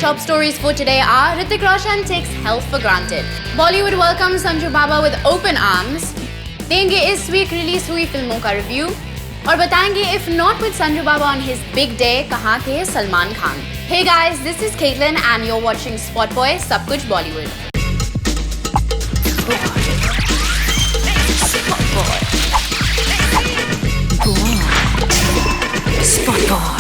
Top stories for today are Hrithik Roshan takes health for granted. Bollywood welcomes Sanju Baba with open arms. देंगे इस week release हुई फिल्मों का review और बताएंगे if not with Sanju Baba on his big day कहाँ थे Salman Khan. Hey guys, this is Caitlin and you're watching Spot Boy सब कुछ Bollywood. Spot Boy.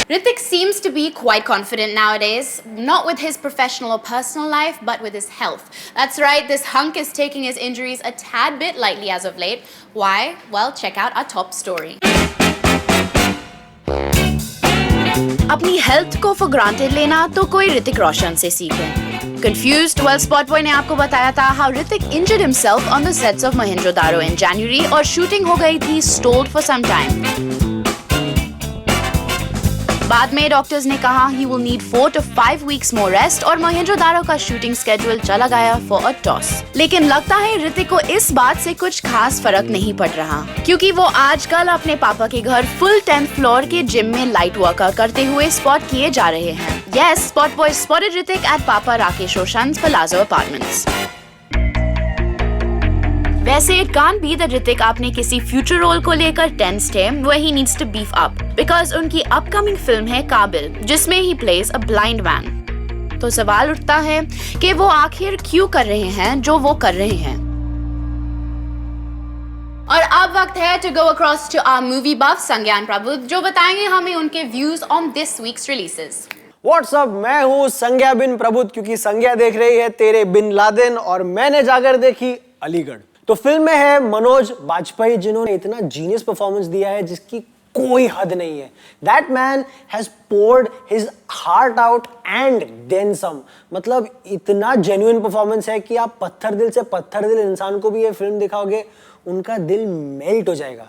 Hrithik seems to be quite confident nowadays, not with his professional or personal life, but with his health. That's right, this hunk is taking his injuries a tad bit lightly as of late. Why? Well, check out our top story. अपनी health को for granted लेना तो कोई ऋतिक रोशन से सीखे. Confused? Well, Spot Boy ने आपको बताया था how Hrithik injured himself on the sets of Mohenjo-daro in January और शूटिंग हो गई थी stalled for some time. बाद में डॉक्टर्स ने कहा he will need 4 to 5 weeks more rest और Mohenjo-daro का शूटिंग स्केड्यूल चला गया for a toss. लेकिन लगता है ऋतिक को इस बात से कुछ खास फर्क नहीं पड़ रहा क्योंकि वो आजकल अपने पापा के घर फुल 10th फ्लोर के जिम में लाइट वर्कआउट करते हुए स्पॉट किए जा रहे हैं. Yes, Spot Boy spotted Hrithik at Papa Rakesh Roshan's Palazzo Apartments. वैसे it can't be that Hrithik अपने किसी फ्यूचर रोल को लेकर टेंस्ड है where he needs to beef up because उनकी अपकमिंग फिल्म है काबिल जिसमें he plays a blind man. तो सवाल उठता है कि वो आखिर क्यों कर रहे हैं जो वो कर रहे हैं. और अब वक्त है to go across to our movie buff संज्ञान प्रभु जो बताएंगे हमें उनके views on this week's releases. What's up? मैं हूँ संज्ञा बिन प्रबुद्ध क्योंकि संज्ञा देख रही है तेरे बिन लादेन और मैंने जाकर देखी अलीगढ़. तो फिल्म में है मनोज बाजपेयी जिन्होंने इतना जीनियस परफॉर्मेंस दिया है जिसकी कोई हद नहीं है. That man has poured his heart out and then some. मतलब इतना जेन्युइन परफॉर्मेंस है कि आप पत्थर दिल से पत्थर दिल इंसान को भी ये फिल्म दिखाओगे उनका दिल मेल्ट हो जाएगा.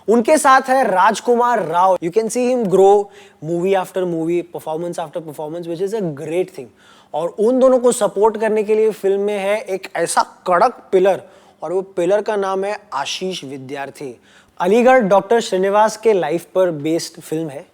उनके साथ है राजकुमार Rao. You can see him grow movie after movie, performance after performance, which is a great thing. और उन दोनों को सपोर्ट करने के लिए फिल्म में है एक ऐसा कड़क पिलर और वो पिलर का नाम है आशीष विद्यार्थी. अलीगढ़ डॉक्टर श्रीनिवास के लाइफ पर बेस्ड फिल्म है.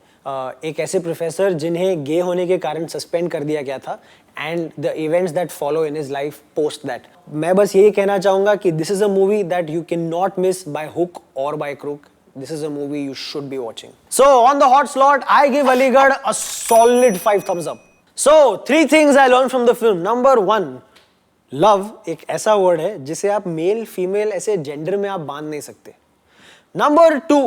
एक ऐसे प्रोफेसर जिन्हें गे होने के कारण सस्पेंड कर दिया गया था and the events that follow in his life post that. मैं बस यही कहना चाहूंगा कि this is a movie that you can not miss by hook और by crook. This is a movie you should be watching. So on the hot slot, I give Aligarh a solid 5 thumbs up. So 3 things I learned from the film. Number 1, love एक ऐसा word है जिसे आप male female ऐसे gender में आप बांध नहीं सकते. नंबर 2,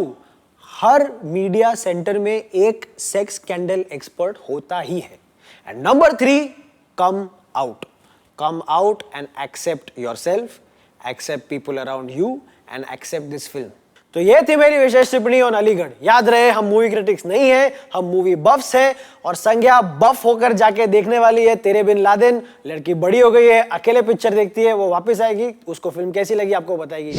हर मीडिया सेंटर में एक सेक्स स्कैंडल एक्सपर्ट होता ही है. And number 3, come out and accept yourself, accept people around you and accept this film. तो ये थी मेरी विशेष टिप्पणी ऑन अलीगढ़. याद रहे हम मूवी क्रिटिक्स नहीं हैं, हम मूवी बफ्स हैं और संज्ञा बफ होकर जाके देखने वाली है तेरे बिन लादेन. लड़की बड़ी हो गई है, अकेले पिक्चर देखती है, वो वापस आएगी, उसको फिल्म कैसी लगी आपको बताएगी.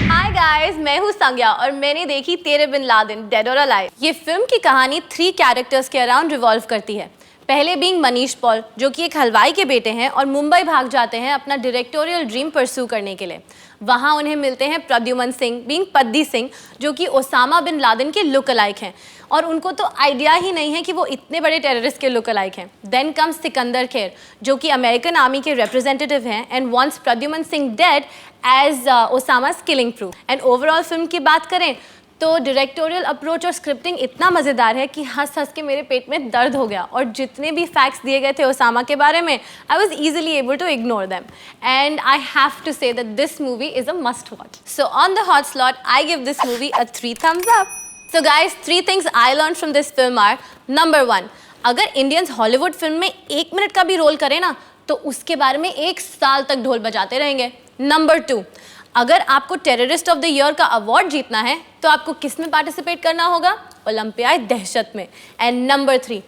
हाय गाइस, मैं हूँ संज्ञा और मैंने देखी तेरे बिन लादेन डेड और अलाइव. ये फिल्म की कहानी 3 कैरेक्टर्स के अराउंड रिवॉल्व करती है. पहले बीइंग मनीष पॉल जो कि एक हलवाई के बेटे हैं और मुंबई भाग जाते हैं अपना डायरेक्टोरियल ड्रीम परस्यू करने के लिए. वहाँ उन्हें मिलते हैं प्रद्युमन सिंह बीइंग पद्दी सिंह जो कि ओसामा बिन लादेन के लुक अलाइक हैं और उनको तो आइडिया ही नहीं है कि वो इतने बड़े टेररिस्ट के लुक अलाइक हैं. देन कम्स सिकंदर खेर जो कि अमेरिकन आर्मी के रिप्रेजेंटेटिव हैं and wants Pradyuman Singh dead as Osama's killing proof. And overall film की बात करें तो डायरेक्टोरियल अप्रोच और स्क्रिप्टिंग इतना मज़ेदार है कि हंस हंस के मेरे पेट में दर्द हो गया और जितने भी फैक्ट्स दिए गए थे ओसामा के बारे में I was easily able to ignore them and I have to say that this movie is a must watch. So on the hot slot I give this movie a 3 thumbs up. So guys, 3 things I learned from this film are: number 1, अगर Indians Hollywood film में 1 minute का भी role करें ना तो उसके बारे में 1 साल तक ढोल बजाते रहेंगे. नंबर 2, अगर आपको टेररिस्ट ऑफ द ईयर का अवार्ड जीतना है तो आपको किस में पार्टिसिपेट करना होगा? ओलंपियाड दहशत में. And number 3,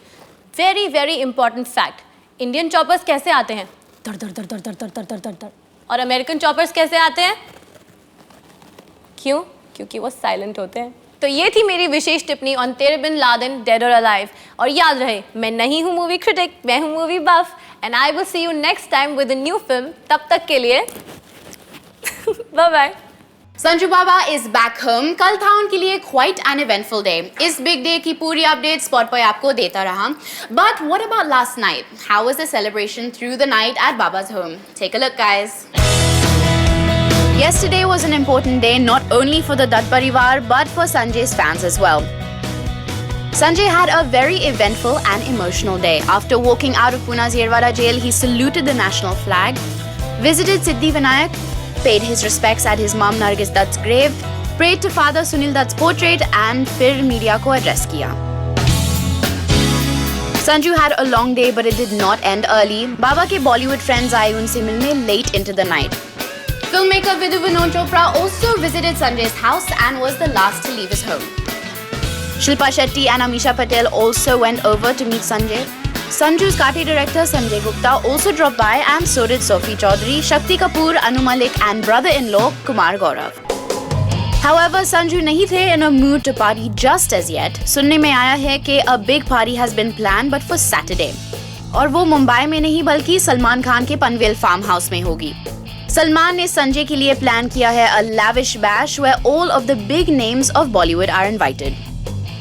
very very important fact, Indian choppers कैसे आते हैं? दर दर दर दर दर दर दर दर दर दर. और अमेरिकन चॉपर्स कैसे आते हैं? क्यों? क्योंकि वो साइलेंट होते हैं. तो ये थी मेरी विशेष टिप्पणी ऑन तेरे बिन लादेन डेड और अलाइव. और याद रहे मैं नहीं हूँ मूवी क्रिटिक, मैं हूँ movie buff and I will see you next time with a new film. तब तक के लिए bye bye. Sanju Baba is back home. कल था उनके लिए quite an eventful day. इस big day की पूरी update Spot Boy आपको देता रहा. But what about last night? How was the celebration through the night at Baba's home? Take a look, guys. Yesterday was an important day not only for the Dutt Parivar but for Sanjay's fans as well. Sanjay had a very eventful and emotional day. After walking out of Pune's Yerwada jail, he saluted the national flag, visited Siddhi Vinayak, paid his respects at his mom Nargis Dutt's grave, prayed to Father Sunil Dutt's portrait and फिर media को address किया. Sanju had a long day but it did not end early. बाबा के Bollywood friends आए उनसे मिलने late into the night. Filmmaker Vidhu Vinod Chopra also visited Sanjay's house and was the last to leave his home. Shilpa Shetty and Amisha Patel also went over to meet Sanjay. Sanju's Kati director Sanjay Gupta also dropped by and so did Sophie Chaudhary, Shakti Kapoor, Anu Malik and brother-in-law Kumar Gaurav. However, Sanju nahi the in a mood to party just as yet. सुनने में आया है कि a big party has been planned but for Saturday. और वो मुंबई में नहीं बल्कि सलमान खान के पनवेल फार्म हाउस में होगी. सलमान ने संजय के लिए प्लान किया है a lavish bash where all of the big names of Bollywood are invited.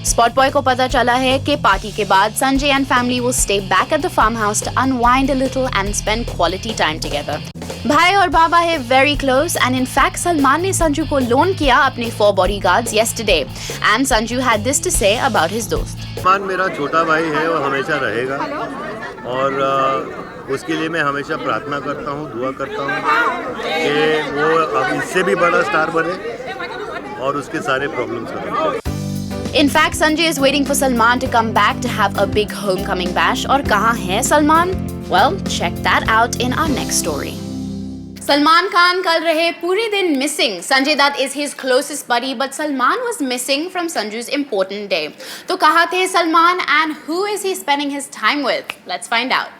Spot Boy को पता चला है कि पार्टी के बाद Sanjay and family will stay back at the farmhouse to unwind a little and spend quality time together. भाई और बाबा है very close and in fact Salman ने संजू को लोन किया अपने 4 bodyguards yesterday and Sanju had this to say about his दोस्त. सलमान मेरा छोटा भाई है और हमेशा रहेगा और उसके लिए मैं हमेशा प्रार्थना करता हूँ, दुआ करता हूँ कि वो अब इससे भी बड़ा स्टार बने और उसके सारे प्रॉब्लम्स खत्म. In fact, Sanjay is waiting for Salman to come back to have a big homecoming bash. और कहाँ है Salman? Well, check that out in our next story. Salman Khan कल रहे पूरे दिन missing. Sanjay Dutt is his closest buddy, but Salman was missing from Sanju's important day. तो कहाँ थे Salman and who is he spending his time with? Let's find out.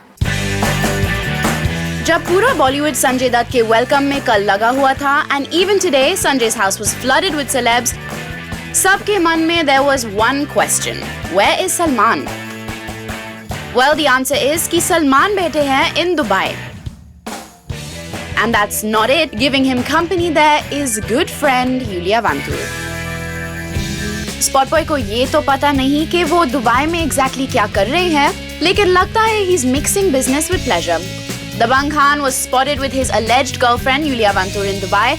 जब पूरा बॉलीवुड संजय दत्त के वेलकम में कल लगा हुआ था and even today Sanjay's house was flooded with celebs, सबके मन में there was one question. Where is Salman? Well, the answer is कि सलमान बैठे हैं in Dubai. And that's not it. Giving him company there is good friend Yulia Vantur. Spot Boy को ये तो पता नहीं कि वो दुबई में exactly क्या कर रहे हैं, लेकिन लगता है he's mixing business with pleasure. Dabangg Khan was spotted with his alleged girlfriend Yulia Vantur in Dubai.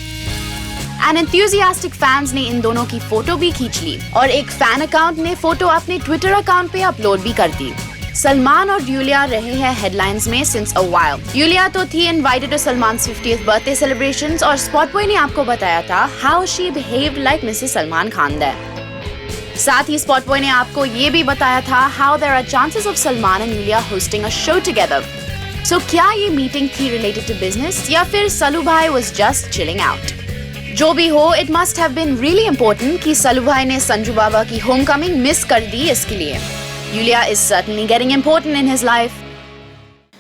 And enthusiastic fans ने इन दोनों की फोटो भी खींच ली और एक फैन अकाउंट ने फोटो अपने ट्विटर अकाउंट पे अपलोड भी कर दी. सलमान और यूलिया रहे हैं हेडलाइंस में since a while. यूलिया तो थी invited to Salman's 50th birthday celebrations और Spot Boy ने आपको बताया था how she behaved like Mrs. Salman Khan there. साथ ही Spot Boy ने आपको ये भी बताया था how there are chances of Salman and Yulia hosting a show together. So क्या ये मीटिंग थी related to business या फिर सलू भाई was just chilling out? जो भी हो, it must have been really important कि सलू भाई ने संजू बाबा की homecoming मिस कर दी इसके लिए. Yulia is certainly getting important in his life.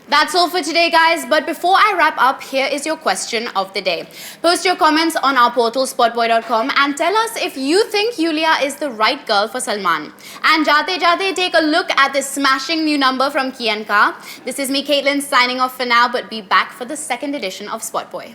That's all for today, guys. But before I wrap up, here is your question of the day. Post your comments on our portal spotboy.com and tell us if you think Yulia is the right girl for Salman. And jate take a look at this smashing new number from Kian Ka. This is me, Caitlin, signing off for now, but be back for the second edition of Spot Boy.